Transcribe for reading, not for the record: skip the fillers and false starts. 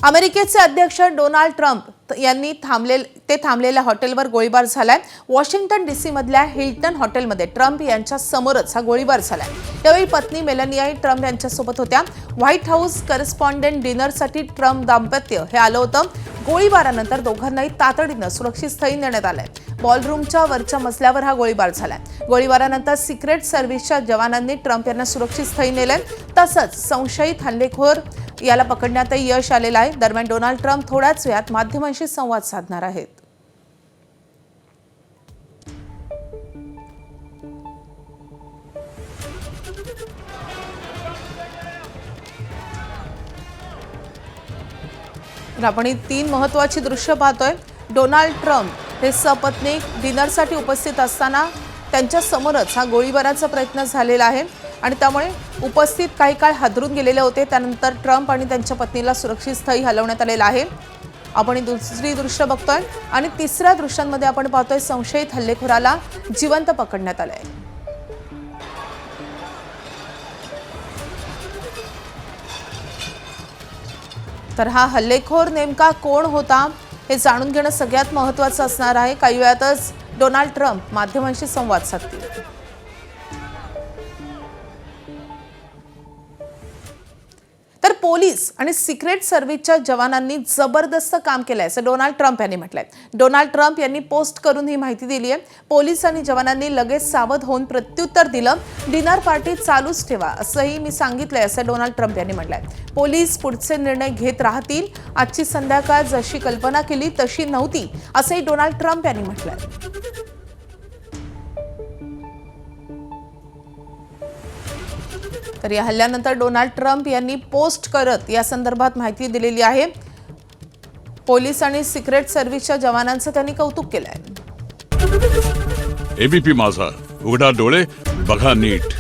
अमेरिकेचे अध्यक्ष Donald Trump यांनी थांबलेल्या हॉटेलवर गोळीबार झालाय। वॉशिंग्टन डीसी मधल्या हिल्टन हॉटेलमध्ये ट्रम्प यांच्या समोरच हा गोळीबार झालाय। त्यावेळी पत्नी मेलानिया ट्रम्प यांच्यासोबत होत्या। व्हाईट हाऊस करस्पॉन्डंट डिनरसाठी ट्रम्प दाम्पत्य हे आलं होतं। गोळीबारानंतर दोघांनाही तातडीनं सुरक्षित स्थळी नेण्यात आलंय। बॉलरूमच्या वरच्या मजल्यावर हा गोळीबार झालाय। गोळीबारानंतर सिक्रेट सर्व्हिसच्या जवानांनी ट्रम्प यांना सुरक्षित स्थळी नेलंय। तसंच संशयित हल्लेखोर याला पकडण्यातही यश आलेलं आहे। दरम्यान डोनाल्ड ट्रम्प थोड्याच वेळात माध्यमांशी संवाद साधणार आहेत। आपण ही 3 महत्त्वाची दृश्य पाहतोय। डोनाल्ड ट्रम्प हे सपत्नीक डिनरसाठी उपस्थित असताना त्यांच्या समोरच हा गोळीबाराचा प्रयत्न झालेला आहे आणि त्यामुळे उपस्थित काही काळ हादरून गेलेले होते। त्यानंतर ट्रम्प आणि त्यांच्या पत्नीला सुरक्षित स्थळी हलवण्यात आलेलं आहे। आपण दुसरी दृश्य बघतोय आणि तिसऱ्या दृश्यांमध्ये आपण पाहतोय संशयित हल्लेखोराला जिवंत पकडण्यात आलंय। तर हा हल्लेखोर नेमका कोण होता हे जाणून घेणं सगळ्यात महत्त्वाचं असणार आहे। काही वेळातच डोनाल्ड ट्रम्प माध्यमांशी संवाद साधतील। तर पोलीस आणि सिक्रेट सर्व्हिसच्या जवानांनी जबरदस्त काम केलंय असं डोनाल्ड ट्रम्प यांनी म्हटलंय। डोनाल्ड ट्रम्प यांनी पोस्ट करून ही माहिती दिली आहे। पोलीस आणि जवानांनी लगेच सावध होऊन प्रत्युत्तर दिलं। डिनर पार्टी चालूच ठेवा असंही मी सांगितलंय असं डोनाल्ड ट्रम्प यांनी म्हटलंय। पोलीस पुढचे निर्णय घेत राहतील। आजची संध्याकाळ जशी कल्पना केली तशी नव्हती असंही डोनाल्ड ट्रम्प यांनी म्हटलंय। तर या हल्ल्यानंतर डोनाल्ड ट्रम्प यांनी पोस्ट करत या संदर्भात माहिती दिलेली आहे। पोलीस आणि सिक्रेट सर्व्हिसच्या जवानांचं त्यांनी कौतुक केलंय। एबीपी माझा, उघडा डोळे बघा नीट।